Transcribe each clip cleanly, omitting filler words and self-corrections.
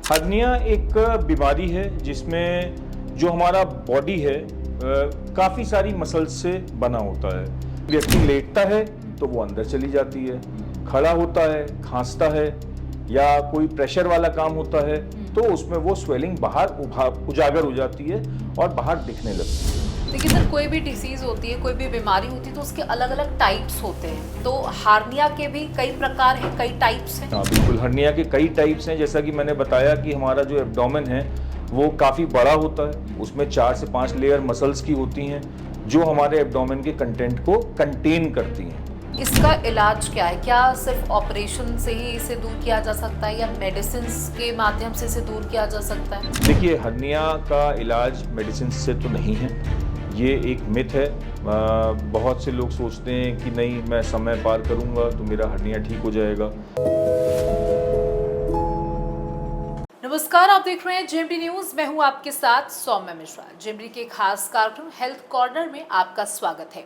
Hernia एक बीमारी है जिसमें जो हमारा बॉडी है काफ़ी सारी मसल्स से बना होता है। व्यक्ति लेटता है तो वो अंदर चली जाती है, खड़ा होता है, खांसता है या कोई प्रेशर वाला काम होता है तो उसमें वो स्वेलिंग बाहर उजागर हो जाती है और बाहर दिखने लगती है। देखिए सर, कोई भी डिसीज होती है, कोई भी बीमारी होती है तो उसके अलग अलग टाइप्स होते हैं। तो हार्निया के भी कई प्रकार हैं, कई टाइप्स हैं। हाँ बिल्कुल, हर्निया के कई टाइप्स हैं। जैसा कि मैंने बताया कि हमारा जो एब्डोमेन है वो काफ़ी बड़ा होता है, उसमें 4 से 5 लेयर मसल्स की होती हैं जो हमारे एब्डोमेन के कंटेंट को कंटेन करती हैं। इसका इलाज क्या है? क्या सिर्फ ऑपरेशन से ही इसे दूर किया जा सकता है या मेडिसिन के माध्यम से इसे दूर किया जा सकता है? देखिए, हर्निया का इलाज मेडिसिन से तो नहीं है, ये एक मिथ है। बहुत से लोग सोचते हैं कि नहीं, मैं समय पार करूंगा तो मेरा हर्निया ठीक हो जाएगा। नमस्कार, आप देख रहे हैं जेएमडी न्यूज। मैं हूं आपके साथ सौम्या मिश्रा। जेएमडी के खास कार्यक्रम हेल्थ कॉर्नर में आपका स्वागत है।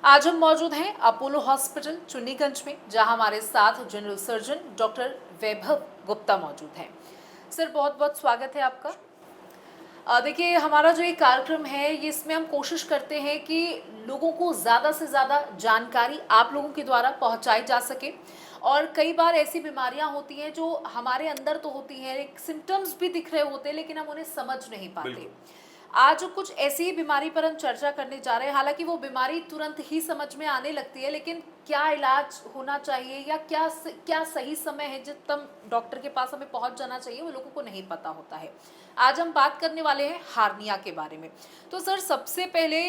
आज हम मौजूद हैं अपोलो हॉस्पिटल चुन्नीगंज में, जहां हमारे साथ जनरल सर्जन डॉक्टर वैभव गुप्ता मौजूद हैं। सर, बहुत बहुत स्वागत है आपका। देखिए, हमारा जो ये कार्यक्रम है, ये इसमें हम कोशिश करते हैं कि लोगों को ज़्यादा से ज़्यादा जानकारी आप लोगों के द्वारा पहुंचाई जा सके। और कई बार ऐसी बीमारियां होती हैं जो हमारे अंदर तो होती हैं, एक सिम्टम्स भी दिख रहे होते हैं, लेकिन हम उन्हें समझ नहीं पाते। आज कुछ ऐसी ही बीमारी पर हम चर्चा करने जा रहे हैं। हालांकि वो बीमारी तुरंत ही समझ में आने लगती है, लेकिन क्या इलाज होना चाहिए या क्या सही समय है जब तक डॉक्टर के पास हमें पहुंच जाना चाहिए, वो लोगों को नहीं पता होता है। आज हम बात करने वाले हैं हार्निया के बारे में। तो सर, सबसे पहले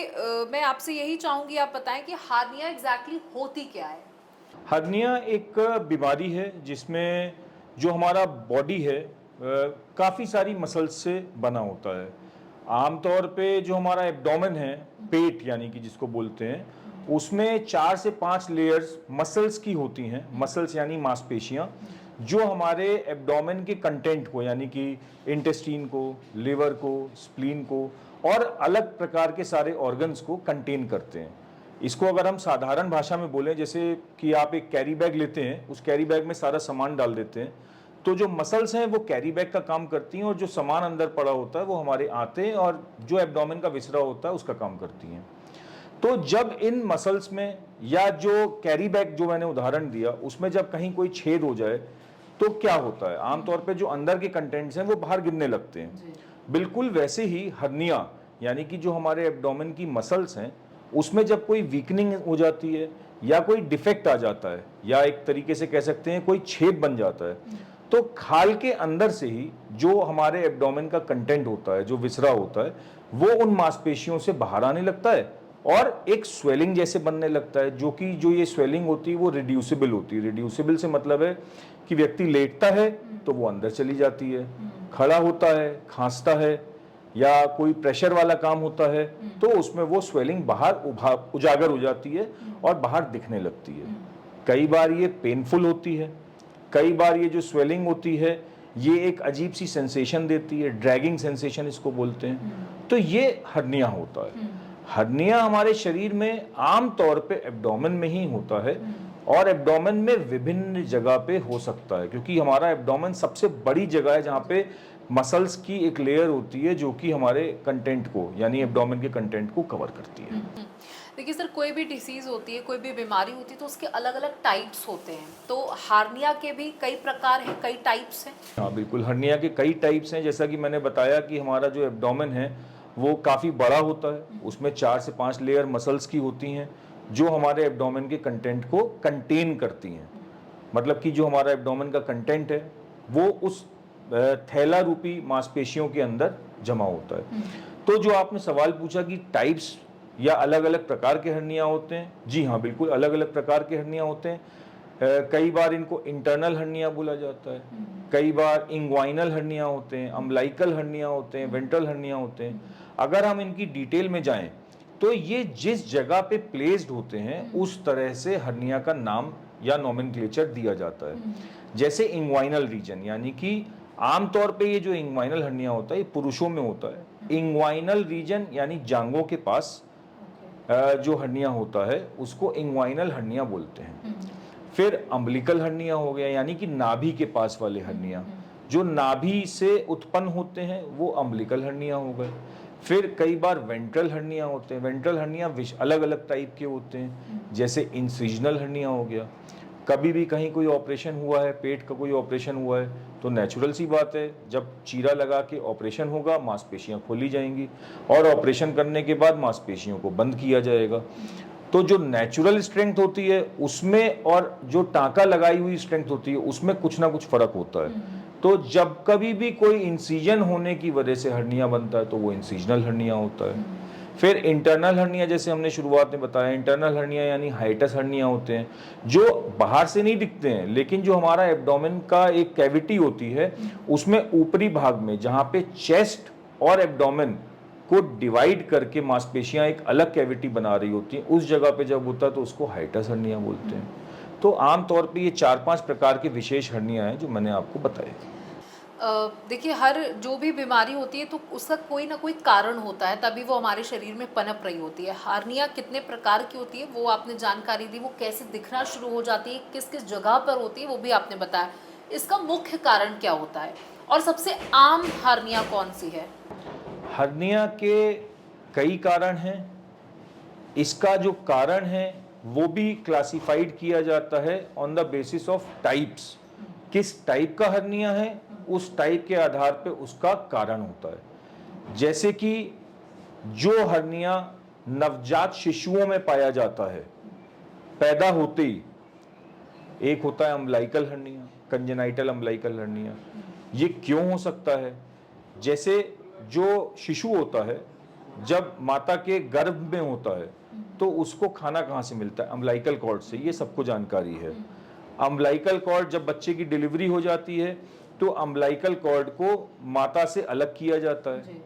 मैं आपसे यही चाहूंगी, आप बताएं कि हार्निया एग्जैक्टली होती क्या है। हर्निया एक बीमारी है जिसमें जो हमारा बॉडी है काफ़ी सारी मसल्स से बना होता है। आमतौर पे जो हमारा एब्डोमेन है, पेट यानी कि जिसको बोलते हैं, उसमें 4 से 5 लेयर्स मसल्स की होती हैं। मसल्स यानी मांसपेशियां जो हमारे एब्डोमेन के कंटेंट को, यानी कि इंटेस्टीन को, लिवर को, स्प्लीन को और अलग प्रकार के सारे ऑर्गन्स को कंटेन करते हैं। इसको अगर हम साधारण भाषा में बोलें, जैसे कि आप एक कैरी बैग लेते हैं, उस कैरी बैग में सारा सामान डाल देते हैं, तो जो मसल्स हैं वो कैरी बैग का काम करती हैं और जो सामान अंदर पड़ा होता है वो हमारे आंतें और जो एब्डोमेन का विसरा होता है उसका काम करती हैं। तो जब इन मसल्स में या जो कैरी बैग जो मैंने उदाहरण दिया उसमें जब कहीं कोई छेद हो जाए तो क्या होता है, आमतौर पे जो अंदर के कंटेंट्स हैं वो बाहर गिरने लगते हैं। बिल्कुल वैसे ही हर्निया यानी कि जो हमारे एब्डोमेन की मसल्स हैं उसमें जब कोई वीकनिंग हो जाती है या कोई डिफेक्ट आ जाता है या एक तरीके से कह सकते हैं कोई छेद बन जाता है, तो खाल के अंदर से ही जो हमारे एब्डोमेन का कंटेंट होता है, जो विसरा होता है, वो उन मांसपेशियों से बाहर आने लगता है और एक स्वेलिंग जैसे बनने लगता है। जो ये स्वेलिंग होती है वो रिड्यूसिबल होती है। रिड्यूसिबल से मतलब है कि व्यक्ति लेटता है तो वो अंदर चली जाती है, खड़ा होता है, खांसता है या कोई प्रेशर वाला काम होता है तो उसमें वो स्वेलिंग बाहर उजागर हो जाती है और बाहर दिखने लगती है। कई बार ये पेनफुल होती है, कई बार ये जो स्वेलिंग होती है ये एक अजीब सी सेंसेशन देती है, ड्रैगिंग सेंसेशन इसको बोलते हैं। तो ये हर्निया होता है। हर्निया हमारे शरीर में आम तौर पे एब्डोमेन में ही होता है और एब्डोमेन में विभिन्न जगह पे हो सकता है, क्योंकि हमारा एब्डोमेन सबसे बड़ी जगह है जहाँ पे मसल्स की एक लेयर होती है जो कि हमारे कंटेंट को, यानी एब्डोमेन के कंटेंट को कवर करती है। देखिए सर, कोई भी डिसीज होती है, कोई भी बीमारी होती है तो उसके अलग अलग टाइप्स होते हैं। तो हार्निया के भी कई प्रकार हैं, कई टाइप्स हैं। हाँ बिल्कुल, हर्निया के कई टाइप्स हैं। जैसा कि मैंने बताया कि हमारा जो एब्डोमेन है वो काफ़ी बड़ा होता है, उसमें 4 से 5 लेयर मसल्स की होती हैं जो हमारे एब्डोमेन के कंटेंट को कंटेन करती हैं। मतलब कि जो हमारा एब्डोमेन का कंटेंट है वो उस थैला रूपी मांसपेशियों के अंदर जमा होता है। तो जो आपने सवाल पूछा कि टाइप्स या अलग अलग प्रकार के हर्निया होते हैं, जी हाँ बिल्कुल, अलग अलग प्रकार के हर्निया होते हैं। कई बार इनको इंटरनल हर्निया बोला जाता है, कई बार इंग्वाइनल हर्निया होते हैं, अम्बलाइकल हर्निया होते हैं, वेंट्रल हर्निया होते हैं। अगर हम इनकी डिटेल में जाएं तो ये जिस जगह पे प्लेस्ड होते हैं उस तरह से हर्निया का नाम या नोमेनक्लेचर दिया जाता है। जैसे इंग्वाइनल रीजन, यानी कि आमतौर पे ये जो इंग्वाइनल हर्निया होता है ये पुरुषों में होता है। इंग्वाइनल रीजन यानी जांघों के पास जो हर्निया होता है उसको इंग्वाइनल हर्निया बोलते हैं। फिर अम्बिलिकल हर्निया हो गया, यानी कि नाभि के पास वाले हर्निया। जो नाभि से उत्पन्न होते हैं वो अम्बिलिकल हर्निया हो गए। फिर कई बार वेंट्रल हर्निया होते हैं। वेंट्रल हर्निया अलग अलग टाइप के होते हैं, जैसे इंसिजनल हर्निया हो गया। कभी भी कहीं कोई ऑपरेशन हुआ है, पेट का कोई ऑपरेशन हुआ है, तो नेचुरल सी बात है जब चीरा लगा के ऑपरेशन होगा मांसपेशियां खोली जाएंगी और ऑपरेशन करने के बाद मांसपेशियों को बंद किया जाएगा। तो जो नेचुरल स्ट्रेंथ होती है उसमें और जो टांका लगाई हुई स्ट्रेंथ होती है उसमें कुछ ना कुछ फर्क होता है। तो जब कभी भी कोई इंसिजन होने की वजह से हर्निया बनता है तो वो इंसिजनल हर्निया होता है। फिर इंटरनल हर्निया, जैसे हमने शुरुआत में बताया, इंटरनल हर्निया यानी हाइटस हर्निया होते हैं जो बाहर से नहीं दिखते हैं, लेकिन जो हमारा एब्डोमेन का एक कैविटी होती है उसमें ऊपरी भाग में जहाँ पे चेस्ट और एब्डोमेन को डिवाइड करके मांसपेशियां एक अलग कैविटी बना रही होती हैं, उस जगह पे जब होता है तो उसको हाइटस हर्निया बोलते हैं। तो आमतौर पे ये 4-5 प्रकार के विशेष हर्निया हैं जो मैंने आपको बताए। देखिए, हर जो भी बीमारी होती है तो उसका कोई ना कोई कारण होता है, तभी वो हमारे शरीर में पनप रही होती है। हार्निया कितने प्रकार की होती है वो आपने जानकारी दी, वो कैसे दिखना शुरू हो जाती है, किस किस जगह पर होती है वो भी आपने बताया। इसका मुख्य कारण क्या होता है और सबसे आम हार्निया कौन सी है? हर्निया के कई कारण हैं। इसका जो कारण है वो भी क्लासिफाइड किया जाता है on the basis of types. किस टाइप का हर्निया है उस टाइप के आधार पे उसका कारण होता है। जैसे कि जो हर्निया नवजात शिशुओं में पाया जाता है पैदा होते ही, एक होता है umbilical hernia, congenital umbilical hernia. ये क्यों हो सकता है? जैसे जो शिशु होता है जब माता के गर्भ में होता है तो उसको खाना कहाँ से मिलता है? अम्बिलिकल कॉर्ड से, ये सबको जानकारी है। अम्बिलिकल कॉर्ड जब बच्चे की डिलीवरी हो जाती है तो अम्बिलिकल कॉर्ड को माता से अलग किया जाता है।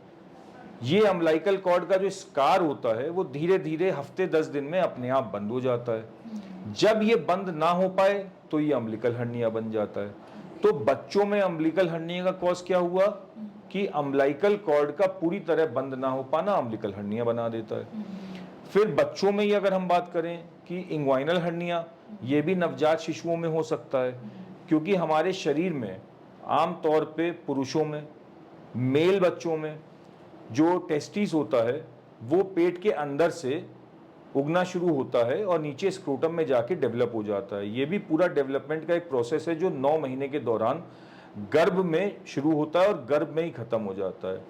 ये अम्बिलिकल कॉर्ड का जो स्कार होता है वो धीरे धीरे हफ्ते 10 दिन में अपने आप बंद हो जाता है। जब ये बंद ना हो पाए तो ये अम्बिलिकल हर्निया बन जाता है। तो बच्चों में अम्बिलिकल हर्निया का कॉज क्या हुआ कि अम्बिलिकल कॉर्ड का पूरी तरह बंद ना हो पाना अम्बिलिकल हर्निया बना देता है। फिर बच्चों में ही अगर हम बात करें कि इंग्वाइनल हर्निया, ये भी नवजात शिशुओं में हो सकता है, क्योंकि हमारे शरीर में आमतौर पे पुरुषों में, मेल बच्चों में जो टेस्टिस होता है वो पेट के अंदर से उगना शुरू होता है और नीचे स्क्रोटम में जाके डेवलप हो जाता है। ये भी पूरा डेवलपमेंट का एक प्रोसेस है जो 9 महीने के दौरान गर्भ में शुरू होता है और गर्भ में ही खत्म हो जाता है।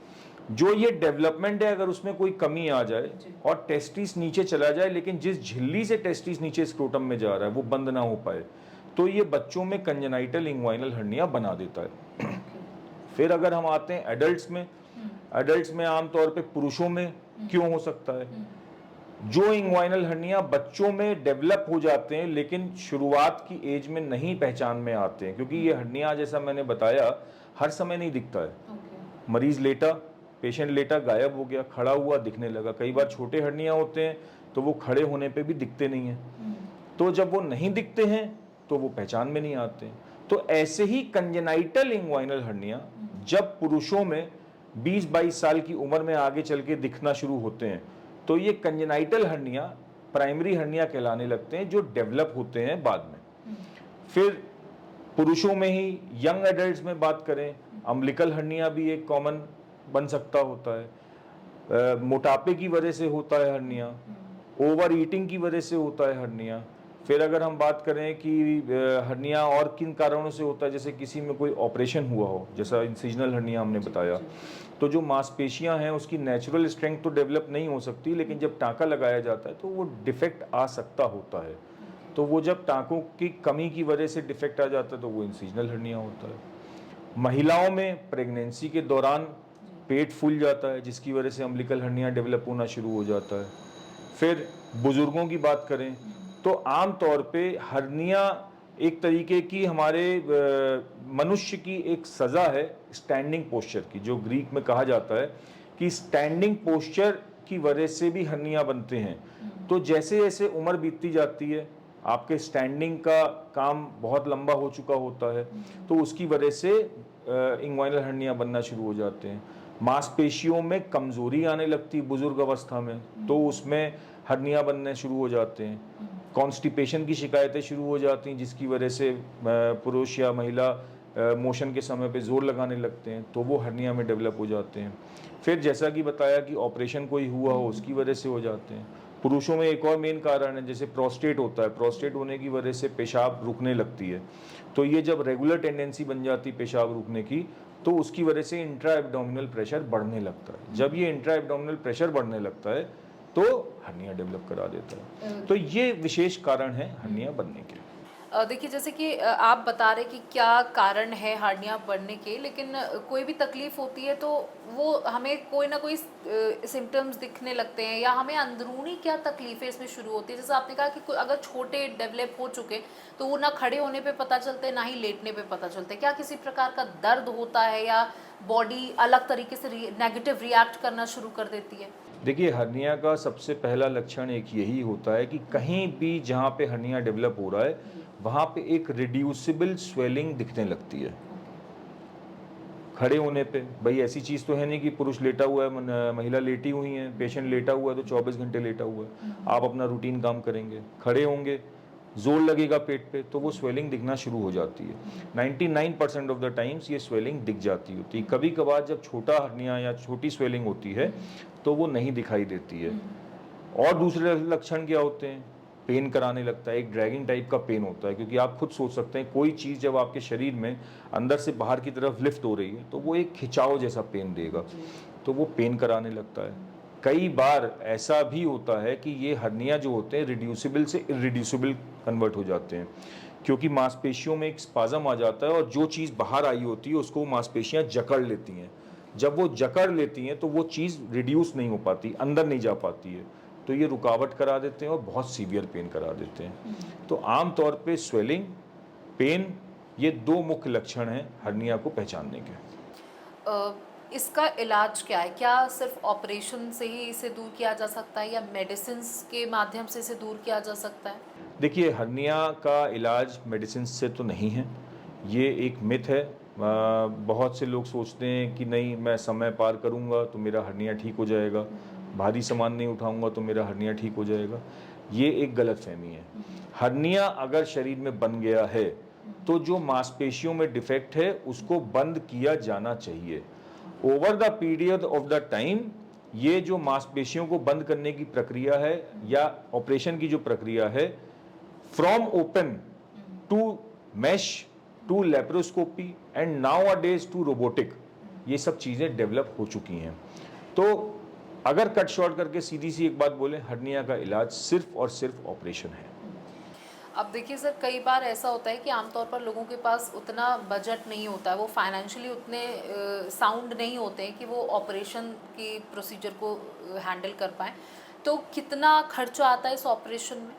जो ये डेवलपमेंट है अगर उसमें कोई कमी आ जाए और टेस्टिस नीचे चला जाए, लेकिन जिस झिल्ली से टेस्टिस नीचे स्क्रोटम में जा रहा है वो बंद ना हो पाए, तो ये बच्चों में कंजेनाइटल इंग्वाइनल हर्निया बना देता है। फिर अगर हम आते हैं एडल्ट्स में, एडल्ट्स में आमतौर पे पुरुषों में क्यों हो सकता है? जो इंग्वाइनल हर्निया बच्चों में डेवलप हो जाते हैं लेकिन शुरुआत की एज में नहीं पहचान में आते हैं, क्योंकि ये हर्निया जैसा मैंने बताया हर समय नहीं दिखता है। मरीज लेटा, पेशेंट लेटा, गायब हो गया, खड़ा हुआ, दिखने लगा। कई बार छोटे हर्निया होते हैं तो वो खड़े होने पे भी दिखते नहीं हैं। तो जब वो नहीं दिखते हैं तो वो पहचान में नहीं आते हैं। तो ऐसे ही कंजेनाइटल इंग्वाइनल हर्निया जब पुरुषों में 20-22 साल की उम्र में आगे चल के दिखना शुरू होते हैं तो ये कंजेनाइटल हर्निया प्राइमरी हर्निया कहलाने लगते हैं, जो डेवलप होते हैं बाद में। फिर पुरुषों में ही यंग एडल्ट्स में बात करें, अम्बिलिकल हर्निया भी एक कॉमन बन सकता होता है। मोटापे की वजह से होता है हर्निया, ओवर ईटिंग की वजह से होता है हर्निया। फिर अगर हम बात करें कि हर्निया और किन कारणों से होता है, जैसे किसी में कोई ऑपरेशन हुआ हो, जैसा इंसिजनल हर्निया हमने बताया, तो जो मांसपेशियां हैं उसकी नेचुरल स्ट्रेंथ तो डेवलप नहीं हो सकती, लेकिन जब टांका लगाया जाता है तो वो डिफेक्ट आ सकता होता है। तो वो जब टांकों की कमी की वजह से डिफेक्ट आ जाता है तो वो इंसिजनल हर्निया होता है। महिलाओं में प्रेगनेंसी के दौरान पेट फूल जाता है जिसकी वजह से अम्बिलिकल हर्निया डेवलप होना शुरू हो जाता है। फिर बुजुर्गों की बात करें तो आम तौर पे हर्निया एक तरीके की हमारे मनुष्य की एक सज़ा है स्टैंडिंग पोस्चर की, जो ग्रीक में कहा जाता है कि स्टैंडिंग पोस्चर की वजह से भी हर्निया बनते हैं। तो जैसे जैसे उम्र बीतती जाती है आपके स्टैंडिंग का काम बहुत लंबा हो चुका होता है तो उसकी वजह से इंग्वाइनल हर्निया बनना शुरू हो जाते हैं। मांसपेशियों में कमजोरी आने लगती है बुजुर्ग अवस्था में तो उसमें हर्निया बनने शुरू हो जाते हैं। कॉन्स्टिपेशन की शिकायतें शुरू हो जाती हैं जिसकी वजह से पुरुष या महिला मोशन के समय पे जोर लगाने लगते हैं तो वो हर्निया में डेवलप हो जाते हैं। फिर जैसा कि बताया कि ऑपरेशन कोई हुआ हो उसकी वजह से हो जाते हैं। पुरुषों में एक और मेन कारण है, जैसे प्रोस्टेट होता है, प्रोस्टेट होने की वजह से पेशाब रुकने लगती है। तो ये जब रेगुलर टेंडेंसी बन जाती है पेशाब रुकने की, तो उसकी वजह से इंट्रा एब्डोमिनल प्रेशर बढ़ने लगता है। जब ये इंट्रा एब्डोमिनल प्रेशर बढ़ने लगता है तो हर्निया डेवलप करा देता है। तो ये विशेष कारण है हर्निया बनने के। देखिए जैसे कि आप बता रहे कि क्या कारण है हार्निया बढ़ने के, लेकिन कोई भी तकलीफ होती है तो वो हमें कोई ना कोई सिम्टम्स दिखने लगते हैं, या हमें अंदरूनी क्या तकलीफें इसमें शुरू होती है। जैसे आपने कहा कि अगर छोटे डेवलप हो चुके तो वो ना खड़े होने पे पता चलते ना ही लेटने पे पता चलते। क्या किसी प्रकार का दर्द होता है या बॉडी अलग तरीके से नेगेटिव रिएक्ट करना शुरू कर देती है? देखिए, हर्निया का सबसे पहला लक्षण एक यही होता है कि कहीं भी जहाँ पे हर्निया डेवलप हो रहा है वहाँ पे एक रिड्यूसिबल स्वेलिंग दिखने लगती है। खड़े होने पे भाई ऐसी चीज़ तो है नहीं कि पुरुष लेटा हुआ है, महिला लेटी हुई है, पेशेंट लेटा हुआ है तो 24 घंटे लेटा हुआ है। आप अपना रूटीन काम करेंगे, खड़े होंगे, जोर लगेगा पेट पे तो वो स्वेलिंग दिखना शुरू हो जाती है। 99% ऑफ द टाइम्स ये स्वेलिंग दिख जाती होती है। कभी कभार जब छोटा हर्निया या छोटी स्वेलिंग होती है तो वो नहीं दिखाई देती है। और दूसरे लक्षण क्या होते हैं? पेन कराने लगता है, एक ड्रैगिंग टाइप का पेन होता है, क्योंकि आप खुद सोच सकते हैं कोई चीज़ जब आपके शरीर में अंदर से बाहर की तरफ लिफ्ट हो रही है तो वो एक खिंचाव जैसा पेन देगा, तो वो पेन कराने लगता है। कई बार ऐसा भी होता है कि ये हर्निया जो होते हैं रिड्यूसिबल से इरिड्यूसिबल कन्वर्ट हो जाते हैं, क्योंकि मांसपेशियों में एक स्पाज्म आ जाता है और जो चीज़ बाहर आई होती है उसको मांसपेशियां जकड़ लेती हैं। जब वो जकड़ लेती हैं तो वो चीज़ रिड्यूस नहीं हो पाती, अंदर नहीं जा पाती है, तो ये रुकावट करा देते हैं और बहुत सीवियर पेन करा देते हैं। तो आम तौर पे स्वेलिंग, पेन, ये दो मुख्य लक्षण हैं हर्निया को पहचानने के। इसका इलाज क्या है? क्या सिर्फ ऑपरेशन से ही इसे दूर किया जा सकता है या मेडिसिन के माध्यम से इसे दूर किया जा सकता है? देखिए, हर्निया का इलाज मेडिसिन से तो नहीं है, ये एक मिथ है। बहुत से लोग सोचते हैं कि नहीं, मैं समय पार करूंगा तो मेरा हर्निया ठीक हो जाएगा, भारी सामान नहीं उठाऊंगा तो मेरा हर्निया ठीक हो जाएगा। ये एक गलतफहमी है। हर्निया अगर शरीर में बन गया है तो जो मांसपेशियों में डिफेक्ट है उसको बंद किया जाना चाहिए। Over the period of the time ये जो मांसपेशियों को बंद करने की प्रक्रिया है या ऑपरेशन की जो प्रक्रिया है, from open to mesh to laparoscopy and nowadays to robotic, ये सब चीज़ें डेवलप हो चुकी हैं। तो अगर कट शॉर्ट करके सीधी सी एक बात बोले, हर्निया का इलाज सिर्फ और सिर्फ ऑपरेशन है। अब देखिए सर, कई बार ऐसा होता है कि आमतौर पर लोगों के पास उतना बजट नहीं होता है, वो फाइनेंशियली उतने साउंड नहीं होते हैं कि वो ऑपरेशन की प्रोसीजर को हैंडल कर पाएँ। तो कितना खर्चा आता है इस ऑपरेशन में?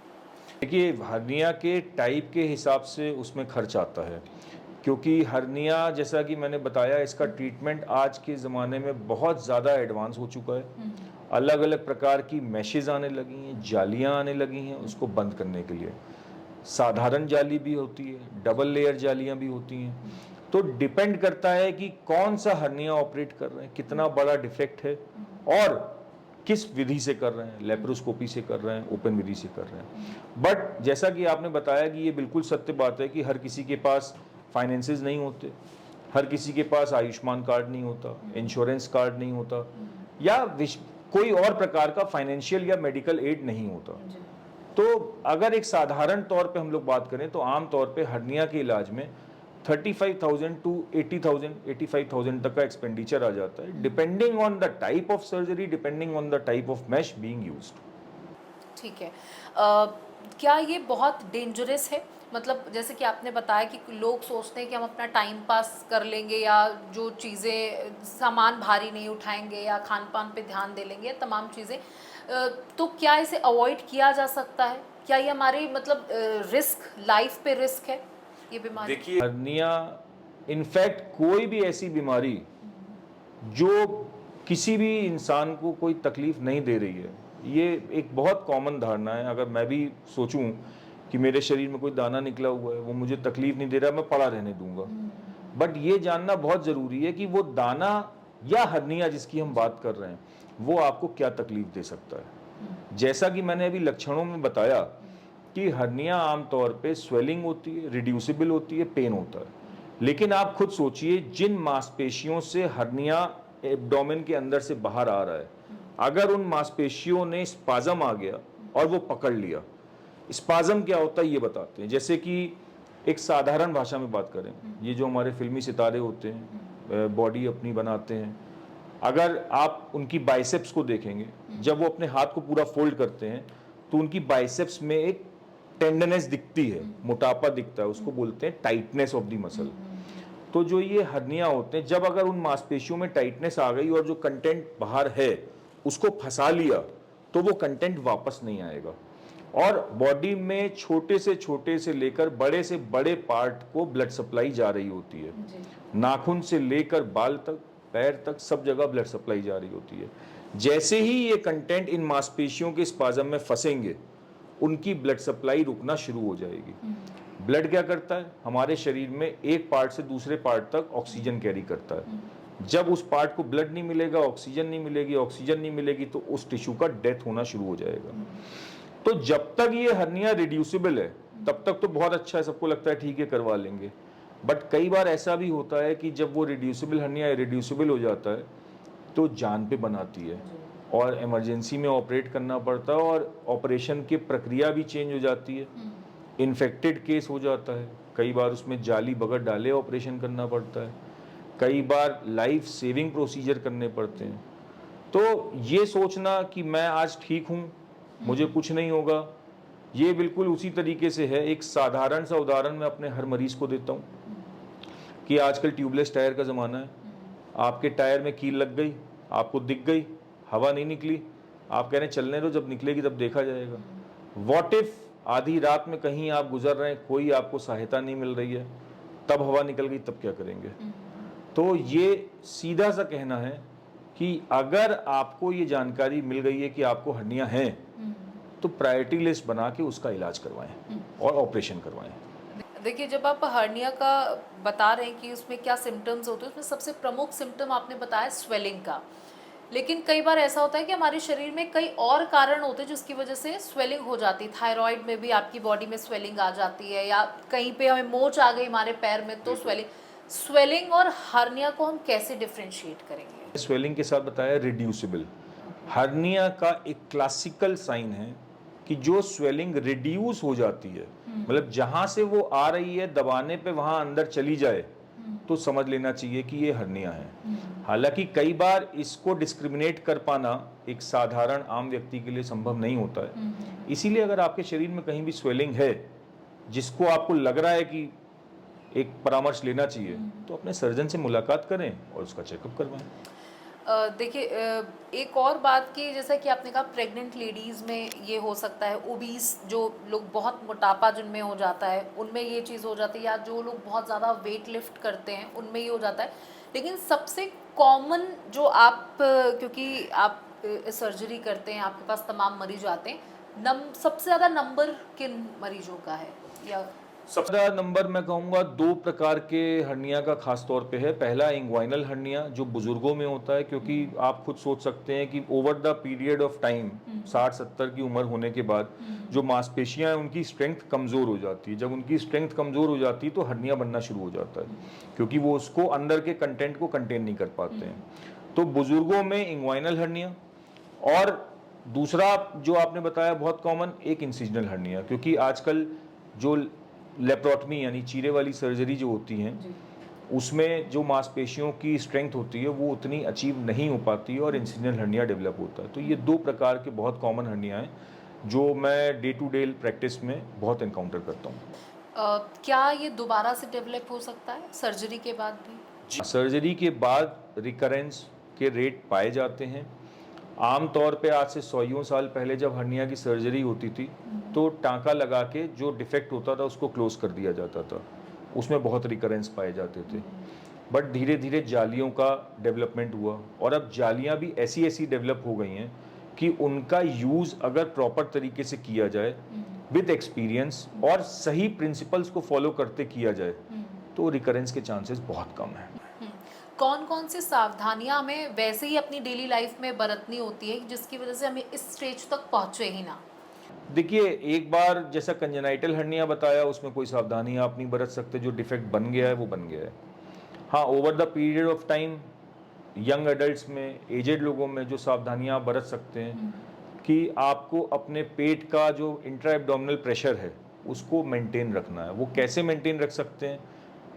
देखिए, हर्निया के टाइप के हिसाब से उसमें खर्च आता है, क्योंकि हर्निया जैसा कि मैंने बताया इसका ट्रीटमेंट आज के ज़माने में बहुत ज़्यादा एडवांस हो चुका है। अलग अलग प्रकार की मैशेज आने लगी हैं, जालियाँ आने लगी हैं उसको बंद करने के लिए। साधारण जाली भी होती है, डबल लेयर जालियाँ भी होती हैं। तो डिपेंड करता है कि कौन सा हर्निया ऑपरेट कर रहे हैं, कितना बड़ा डिफेक्ट है और किस विधि से कर रहे हैं, लेप्रोस्कोपी से कर रहे हैं, ओपन विधि से कर रहे हैं। बट जैसा कि आपने बताया कि ये बिल्कुल सत्य बात है कि हर किसी के पास फाइनेंसेस नहीं होते, हर किसी के पास आयुष्मान कार्ड नहीं होता, इंश्योरेंस कार्ड नहीं होता, या कोई और प्रकार का फाइनेंशियल या मेडिकल एड नहीं होता। तो अगर एक साधारण तौर पे हम लोग बात करें तो आम तौर पे हर्निया के इलाज में 35,000 टू 80,000 85,000 तक का एक्सपेंडिचर आ जाता है, depending on the type of surgery, depending on the type of mesh being used. ठीक है। क्या ये बहुत डेंजरस है? मतलब जैसे कि आपने बताया कि लोग सोचते हैं कि हम अपना टाइम पास कर लेंगे या जो चीज़ें, सामान भारी नहीं उठाएंगे या खान पान पे ध्यान दे लेंगे, तमाम चीज़ें, तो क्या इसे अवॉइड किया जा सकता है? क्या ये हमारी मतलब रिस्क, लाइफ पे रिस्क है ये बीमारी? देखिए, हर्निया इनफैक्ट कोई भी ऐसी बीमारी जो किसी भी इंसान को कोई तकलीफ नहीं दे रही है, ये एक बहुत कॉमन धारणा है। अगर मैं भी सोचूं कि मेरे शरीर में कोई दाना निकला हुआ है, वो मुझे तकलीफ नहीं दे रहा, मैं पड़ा रहने दूंगा। बट ये जानना बहुत ज़रूरी है कि वो दाना या हर्निया जिसकी हम बात कर रहे हैं वो आपको क्या तकलीफ दे सकता है। जैसा कि मैंने अभी लक्षणों में बताया कि हर्निया आमतौर पे स्वेलिंग होती है, रिड्यूसिबल होती है, पेन होता है, लेकिन आप खुद सोचिए, जिन मांसपेशियों से हर्निया एब्डोमेन के अंदर से बाहर आ रहा है, अगर उन मांसपेशियों ने स्पाज्म आ गया और वो पकड़ लिया। स्पाज्म क्या होता है ये बताते हैं। जैसे कि एक साधारण भाषा में बात करें, ये जो हमारे फिल्मी सितारे होते हैं, बॉडी अपनी बनाते हैं, अगर आप उनकी बाइसेप्स को देखेंगे, जब वो अपने हाथ को पूरा फोल्ड करते हैं तो उनकी बाइसेप्स में एक टेंडरनेस दिखती है, मोटापा दिखता है, उसको बोलते हैं टाइटनेस ऑफ द मसल। तो जो ये हर्निया होते हैं, जब अगर उन मांसपेशियों में टाइटनेस आ गई और जो कंटेंट बाहर है उसको फंसा लिया तो वो कंटेंट वापस नहीं आएगा। और बॉडी में छोटे से लेकर बड़े से बड़े पार्ट को ब्लड सप्लाई जा रही होती है। नाखून से लेकर बाल तक, पैर तक, सब जगह ब्लड सप्लाई जा रही होती है। जैसे ही ये कंटेंट इन मांसपेशियों के स्पाज्म में फंसेंगे, उनकी ब्लड सप्लाई रुकना शुरू हो जाएगी। ब्लड क्या करता है, हमारे शरीर में एक पार्ट से दूसरे पार्ट तक ऑक्सीजन कैरी करता है। जब उस पार्ट को ब्लड नहीं मिलेगा, ऑक्सीजन नहीं मिलेगी, ऑक्सीजन नहीं मिलेगी, तो उस टिश्यू का डेथ होना शुरू हो जाएगा। तो जब तक ये हर्निया रिड्यूसिबल है तब तक तो बहुत अच्छा है, सबको लगता है ठीक है करवा लेंगे। बट कई बार ऐसा भी होता है कि जब वो रिड्यूसिबल हर्निया इरिड्यूसिबल हो जाता है तो जान पे बनाती है और इमरजेंसी में ऑपरेट करना पड़ता है, और ऑपरेशन की प्रक्रिया भी चेंज हो जाती है। इन्फेक्टेड केस हो जाता है, कई बार उसमें जाली बगड़ डाले ऑपरेशन करना पड़ता है, कई बार लाइफ सेविंग प्रोसीजर करने पड़ते हैं। तो ये सोचना कि मैं आज ठीक हूँ, मुझे कुछ नहीं होगा, ये बिल्कुल उसी तरीके से है। एक साधारण सा उदाहरण मैं अपने हर मरीज को देता हूँ कि आजकल ट्यूबलेस टायर का ज़माना है। आपके टायर में कील लग गई, आपको दिख गई, हवा नहीं निकली, आप कह रहे हैं चलने दो, जब निकलेगी तब देखा जाएगा। व्हाट इफ आधी रात में कहीं आप गुजर रहे हैं, कोई आपको सहायता नहीं मिल रही है, तब हवा निकल गई, तब क्या करेंगे? तो ये सीधा सा कहना है कि अगर आपको ये जानकारी मिल गई है कि आपको हर्निया है, तो प्रायोरिटी लिस्ट बना के उसका इलाज करवाएं और ऑपरेशन करवाएं। देखिए, जब आप हर्निया का बता रहे हैं कि उसमें क्या सिम्टम्स होते हैं, उसमें सबसे प्रमुख सिम्टम आपने बताया स्वेलिंग का। लेकिन कई बार ऐसा होता है कि हमारे शरीर में कई और कारण होते हैं जिसकी वजह से स्वेलिंग हो जाती है। थायराइड में भी आपकी बॉडी में स्वेलिंग आ जाती है, या कहीं पे हमें मोच आ गई हमारे पैर में तो स्वेलिंग और हर्निया को हम कैसे डिफ्रेंशिएट करेंगे? स्वेलिंग के साथ बताया रिड्यूसिबल। हर्निया का एक क्लासिकल साइन है कि जो स्वेलिंग रिड्यूस हो जाती है, मतलब जहां से वो आ रही है दबाने पे वहां अंदर चली जाए, तो समझ लेना चाहिए कि ये हर्निया है। हालांकि कई बार इसको डिस्क्रिमिनेट कर पाना एक साधारण आम व्यक्ति के लिए संभव नहीं होता है। इसीलिए अगर आपके शरीर में कहीं भी स्वेलिंग है जिसको आपको लग रहा है कि एक परामर्श लेना चाहिए, तो अपने सर्जन से मुलाकात करें और उसका चेकअप करवाएं। देखिए, एक और बात की, जैसा कि आपने कहा प्रेग्नेंट लेडीज़ में ये हो सकता है, ओबीस जो लोग बहुत मोटापा जिनमें हो जाता है उनमें ये चीज़ हो जाती है, या जो लोग बहुत ज़्यादा वेट लिफ्ट करते हैं उनमें ये हो जाता है। लेकिन सबसे कॉमन जो आप, क्योंकि आप सर्जरी करते हैं, आपके पास तमाम मरीज आते हैं, सबसे ज़्यादा नंबर किन मरीजों का है? या सबसे ज़्यादा नंबर मैं कहूँगा 2 प्रकार के हर्निया का खास तौर पे है। पहला इंग्वाइनल हर्निया जो बुजुर्गों में होता है, क्योंकि आप खुद सोच सकते हैं कि over the period of time 60-70 की उम्र होने के बाद जो मांसपेशियां हैं उनकी स्ट्रेंथ कमज़ोर हो जाती है। जब उनकी स्ट्रेंथ कमज़ोर हो जाती है तो हर्निया बनना शुरू हो जाता है, क्योंकि वो उसको अंदर के कंटेंट को कंटेन नहीं कर पाते हैं। तो बुजुर्गों में इंग्वाइनल हर्निया, और दूसरा जो आपने बताया बहुत कॉमन, एक इंसिजनल हर्निया, क्योंकि आजकल जो लेप्रोटमी यानी चीरे वाली सर्जरी जो होती हैं उसमें जो मांसपेशियों की स्ट्रेंथ होती है वो उतनी अचीव नहीं हो पाती है और इंसिजनल हर्निया डेवलप होता है। तो ये 2 प्रकार के बहुत कॉमन हर्निया हैं जो मैं डे टू डे प्रैक्टिस में बहुत एनकाउंटर करता हूँ। क्या ये दोबारा से डेवलप हो सकता है सर्जरी के बाद भी? सर्जरी के बाद रिकरेंस के रेट पाए जाते हैं। आमतौर पे आज से 100 साल पहले जब हर्निया की सर्जरी होती थी तो टांका लगा के जो डिफेक्ट होता था उसको क्लोज कर दिया जाता था, उसमें बहुत रिकरेंस पाए जाते थे। बट धीरे धीरे जालियों का डेवलपमेंट हुआ और अब जालियां भी ऐसी ऐसी डेवलप हो गई हैं कि उनका यूज़ अगर प्रॉपर तरीके से किया जाए विद एक्सपीरियंस और सही प्रिंसिपल्स को फॉलो करते किया जाए तो रिकरेंस के चांसेस बहुत कम हैं। कौन कौन सी सावधानियां हमें वैसे ही अपनी डेली लाइफ में बरतनी होती है जिसकी वजह से हमें इस स्टेज तक पहुंचे ही ना? देखिए, एक बार जैसा कंजेनाइटल हर्निया बताया, उसमें कोई सावधानी आप नहीं बरत सकते, जो डिफेक्ट बन गया है वो बन गया है। हाँ, over the period of time young adults में, एजेड लोगों में जो सावधानियां आप बरत सकते हैं कि आपको अपने पेट का जो इंट्रा एब्डोमिनल प्रेशर है उसको मेंटेन रखना है। वो कैसे मेंटेन रख सकते हैं?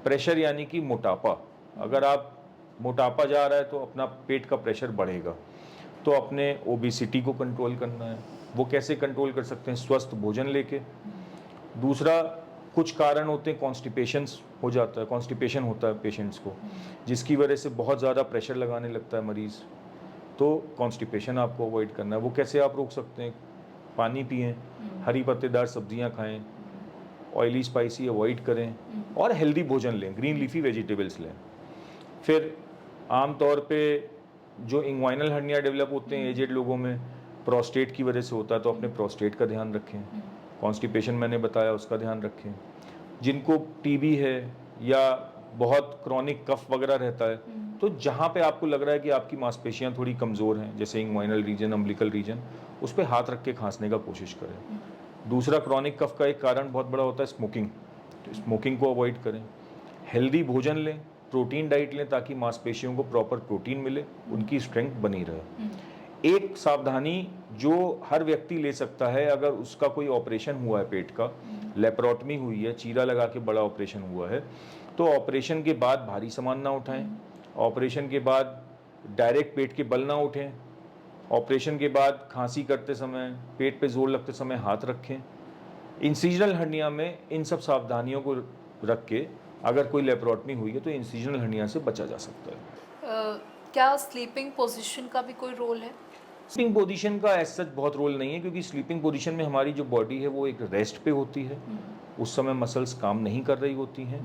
प्रेशर यानी कि मोटापा। अगर आप मोटापा जा रहा है तो अपना पेट का प्रेशर बढ़ेगा, तो अपने ओबेसिटी को कंट्रोल करना है। वो कैसे कंट्रोल कर सकते हैं? स्वस्थ भोजन लेके। दूसरा, कुछ कारण होते हैं, कॉन्स्टिपेशंस हो जाता है, कॉन्स्टिपेशन होता है पेशेंट्स को, जिसकी वजह से बहुत ज़्यादा प्रेशर लगाने लगता है मरीज़, तो कॉन्स्टिपेशन आपको अवॉइड करना है। वो कैसे आप रोक सकते हैं? पानी पिएं, हरी पत्तेदार सब्जियां खाएं, ऑयली स्पाइसी अवॉइड करें और हेल्दी भोजन लें, ग्रीन लीफी वेजिटेबल्स लें। फिर आम तौर पे जो इंग्वाइनल हर्निया डेवलप होते हैं एजेड लोगों में, प्रोस्टेट की वजह से होता है, तो अपने प्रोस्टेट का ध्यान रखें। कॉन्स्टिपेशन मैंने बताया, उसका ध्यान रखें। जिनको टीबी है या बहुत क्रॉनिक कफ वगैरह रहता है, तो जहाँ पे आपको लग रहा है कि आपकी मांसपेशियाँ थोड़ी कमज़ोर हैं, जैसे इंग्वाइनल रीजन, अम्बिलिकल रीजन, उस पर हाथ रख के खांसने का कोशिश करें। दूसरा, क्रॉनिक कफ का एक कारण बहुत बड़ा होता है स्मोकिंग, तो स्मोकिंग को अवॉइड करें। हेल्दी भोजन लें, प्रोटीन डाइट लें, ताकि मांसपेशियों को प्रॉपर प्रोटीन मिले, उनकी स्ट्रेंथ बनी रहे। एक सावधानी जो हर व्यक्ति ले सकता है, अगर उसका कोई ऑपरेशन हुआ है पेट का, लेप्रोटमी हुई है, चीरा लगा के बड़ा ऑपरेशन हुआ है, तो ऑपरेशन के बाद भारी सामान ना उठाएं, ऑपरेशन के बाद डायरेक्ट पेट के बल ना उठें, ऑपरेशन के बाद खांसी करते समय, पेट पे जोर लगते समय हाथ रखें। इंसिजनल हर्निया में इन सब सावधानियों को रख के अगर कोई लेप्रोटमी हुई है तो इंसिजनल हर्निया से बचा जा सकता है। क्या स्लीपिंग पोजीशन का भी कोई रोल है? स्लीपिंग पोजीशन का ऐसा सच बहुत रोल नहीं है, क्योंकि स्लीपिंग पोजीशन में हमारी जो बॉडी है वो एक रेस्ट पे होती है, उस समय मसल्स काम नहीं कर रही होती हैं।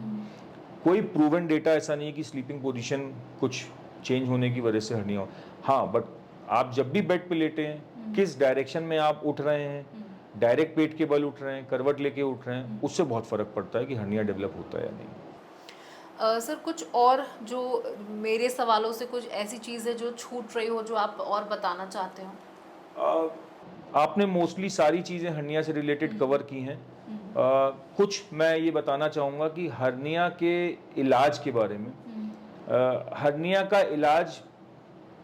कोई प्रूवन डेटा ऐसा नहीं है कि स्लीपिंग पोजीशन कुछ चेंज होने की वजह से हर्निया हो। हाँ, बट आप जब भी बेड पे लेटे हैं, किस डायरेक्शन में आप उठ रहे हैं, डायरेक्ट पेट के बल उठ रहे हैं, करवट लेके उठ रहे हैं, उससे बहुत फर्क पड़ता है कि हर्निया डेवलप होता है या नहीं। सर, कुछ और जो मेरे सवालों से कुछ ऐसी चीज़ है जो छूट रही हो, जो आप और बताना चाहते हो? आपने मोस्टली सारी चीज़ें हर्निया से रिलेटेड कवर की हैं। कुछ मैं ये बताना चाहूँगा कि हर्निया के इलाज के बारे में। हर्निया का इलाज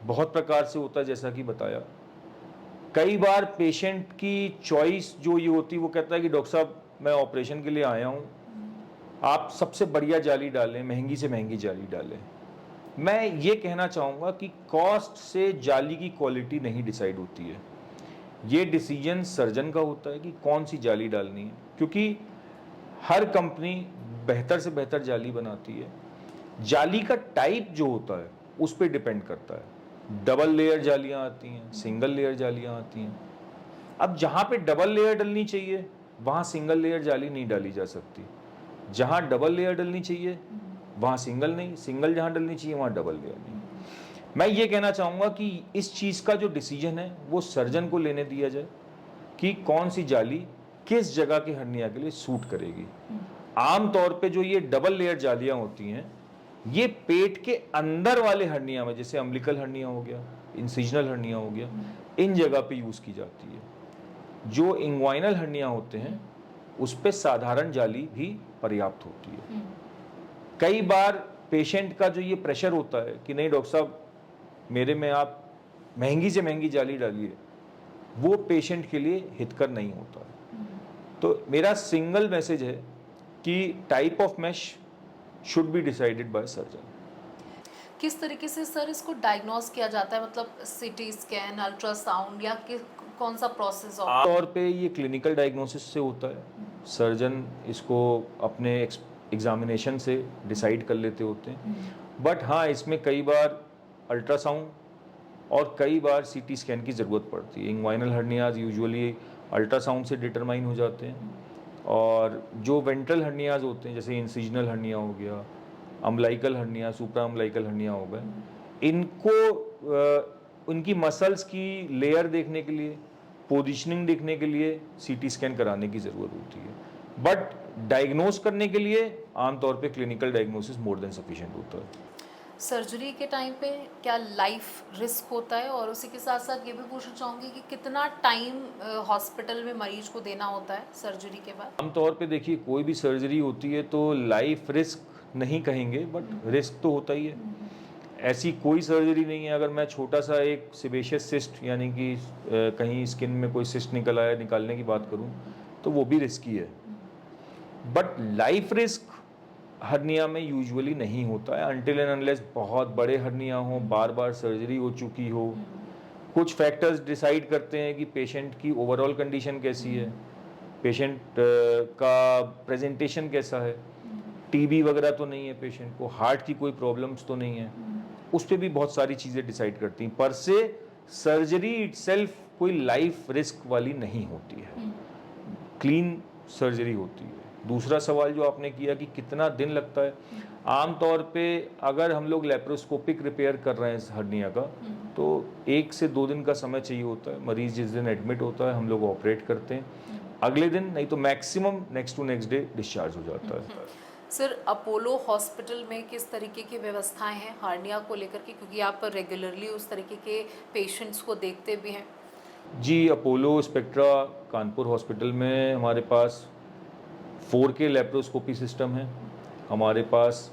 बहुत प्रकार से होता है, जैसा कि बताया। कई बार पेशेंट की चॉइस जो ये होती है, वो कहता है कि डॉक्टर साहब मैं ऑपरेशन के लिए आया हूँ, आप सबसे बढ़िया जाली डालें, महंगी से महंगी जाली डालें। मैं ये कहना चाहूँगा कि कॉस्ट से जाली की क्वालिटी नहीं डिसाइड होती है, ये डिसीजन सर्जन का होता है कि कौन सी जाली डालनी है, क्योंकि हर कंपनी बेहतर से बेहतर जाली बनाती है। जाली का टाइप जो होता है उस पर डिपेंड करता है। डबल लेयर जालियाँ आती हैं, सिंगल लेयर जालियाँ आती हैं। अब जहाँ पे डबल लेयर डलनी चाहिए वहाँ सिंगल लेयर जाली नहीं डाली जा सकती, जहाँ डबल लेयर डलनी चाहिए वहाँ सिंगल नहीं, सिंगल जहाँ डलनी चाहिए वहाँ डबल लेयर नहीं। मैं ये कहना चाहूँगा कि इस चीज़ का जो डिसीजन है वो सर्जन को लेने दिया जाए कि कौन सी जाली किस जगह की हर्निया के लिए सूट करेगी। आम तौर पे जो ये डबल लेयर जालियाँ होती हैं, ये पेट के अंदर वाले हर्निया में, जैसे अम्बिलिकल हर्निया हो गया, इंसिजनल हर्निया हो गया, इन जगह पे यूज़ की जाती है। जो इंग्वाइनल हर्निया होते हैं उस पे साधारण जाली भी पर्याप्त होती है। कई बार पेशेंट का जो ये प्रेशर होता है कि नहीं डॉक्टर साहब मेरे में आप महंगी से महंगी जाली डालिए, वो पेशेंट के लिए हितकर नहीं होता है। तो मेरा सिंगल मैसेज है कि type of mesh should be decided by surgeon. किस तरीके से सर इसको डायग्नोज किया जाता है, मतलब सीटी स्कैन, अल्ट्रासाउंड, या कौन सा प्रोसेस? आमतौर पे ये क्लिनिकल डायग्नोसिस से होता है, सर्जन इसको अपने एग्जामिनेशन से डिसाइड कर लेते होते हैं। बट हाँ, इसमें कई बार अल्ट्रासाउंड और कई बार सीटी स्कैन की ज़रूरत पड़ती है। इंग्वाइनल हर्नियाज यूजुअली अल्ट्रासाउंड से डिटरमाइन हो जाते हैं, और जो वेंट्रल हर्नियाज होते हैं जैसे इंसिजनल हर्निया हो गया, अम्बलाइकल हर्निया, सुप्रा अम्बलाइकल हर्निया हो गए, इनको उनकी मसल्स की लेयर देखने के लिए, पोजीशनिंग देखने के लिए सीटी स्कैन कराने की ज़रूरत होती है। बट डायग्नोज करने के लिए आमतौर पे clinical diagnosis more than sufficient होता है। सर्जरी के टाइम पे क्या लाइफ रिस्क होता है, और उसी के साथ साथ ये भी पूछना चाहूँगी कि कितना टाइम हॉस्पिटल में मरीज को देना होता है सर्जरी के बाद? आमतौर पे देखिए कोई भी सर्जरी होती है तो लाइफ रिस्क नहीं कहेंगे, बट रिस्क तो होता ही है। ऐसी कोई सर्जरी नहीं है, अगर मैं छोटा सा एक सिबेशियस सिस्ट यानी कि कहीं स्किन में कोई सिस्ट निकल आया, निकालने की बात करूं तो वो भी रिस्की है। बट लाइफ रिस्क हर्निया में यूजुअली नहीं होता है अनटिल एंड अनलेस बहुत बड़े हर्निया हो, बार बार सर्जरी हो चुकी हो। कुछ फैक्टर्स डिसाइड करते हैं कि पेशेंट की ओवरऑल कंडीशन कैसी है, पेशेंट का प्रेजेंटेशन कैसा है, टीबी वगैरह तो नहीं है पेशेंट को, हार्ट की कोई प्रॉब्लम्स तो नहीं है। उस पर भी बहुत सारी चीज़ें डिसाइड करती हैं। पर से सर्जरी इटसेल्फ कोई लाइफ रिस्क वाली नहीं होती है, क्लीन सर्जरी होती है। दूसरा सवाल जो आपने किया कि कितना दिन लगता है, आमतौर पे अगर हम लोग लेप्रोस्कोपिक रिपेयर कर रहे हैं इस हर्निया का तो 1 से 2 दिन का समय चाहिए होता है। मरीज जिस दिन एडमिट होता है हम लोग ऑपरेट करते हैं, अगले दिन नहीं तो maximum next to next day discharge हो जाता है। सर, अपोलो हॉस्पिटल में किस तरीके की व्यवस्थाएं हैं हार्निया को लेकर के, क्योंकि आप रेगुलरली उस तरीके के पेशेंट्स को देखते भी हैं? जी, अपोलो स्पेक्ट्रा कानपुर हॉस्पिटल में हमारे पास 4K लेप्रोस्कोपी सिस्टम है। हमारे पास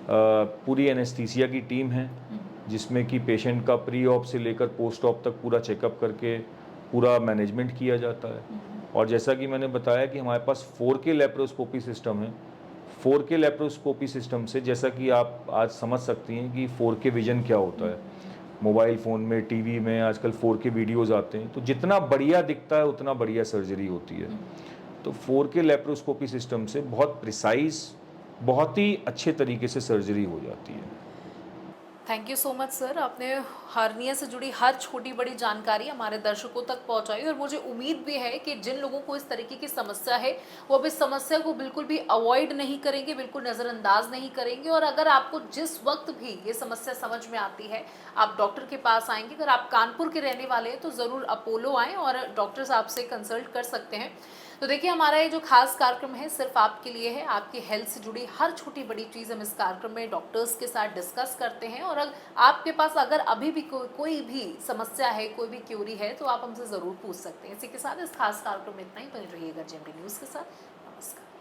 पूरी एनेस्थीसिया की टीम है जिसमें कि पेशेंट का प्री ऑप से लेकर पोस्ट ऑप तक पूरा चेकअप करके पूरा मैनेजमेंट किया जाता है। और जैसा कि मैंने बताया कि हमारे पास 4K लेप्रोस्कोपी सिस्टम है। 4K लेप्रोस्कोपी सिस्टम से जैसा कि आप आज समझ सकती हैं कि 4K विजन क्या होता है। मोबाइल फ़ोन में, टीवी में आजकल 4K वीडियोज़ आते हैं, तो जितना बढ़िया दिखता है उतना बढ़िया सर्जरी होती है। तो 4K लेप्रोस्कोपी सिस्टम से बहुत प्रिसाइज, बहुत ही अच्छे तरीके से सर्जरी हो जाती है। Thank you so much sir, आपने हार्निया से जुड़ी हर छोटी बड़ी जानकारी हमारे दर्शकों तक पहुंचाई, और मुझे उम्मीद भी है कि जिन लोगों को इस तरीके की समस्या है वो अब इस समस्या को बिल्कुल भी अवॉइड नहीं करेंगे, बिल्कुल नज़रअंदाज नहीं करेंगे। और अगर आपको जिस वक्त भी ये समस्या समझ में आती है आप डॉक्टर के पास आएंगे। अगर आप कानपुर के रहने वाले हैं तो ज़रूर अपोलो आएँ और डॉक्टर साहब से कंसल्ट कर सकते हैं। तो देखिए, हमारा ये जो खास कार्यक्रम है सिर्फ आपके लिए है, आपकी हेल्थ से जुड़ी हर छोटी बड़ी चीज़ हम इस कार्यक्रम में डॉक्टर्स के साथ डिस्कस करते हैं। और आपके पास अगर अभी भी कोई भी समस्या है, कोई भी क्यूरी है, तो आप हमसे ज़रूर पूछ सकते हैं। इसी के साथ इस खास कार्यक्रम में इतना ही। बने रहिएगा जेएमडी न्यूज़ के साथ। नमस्कार।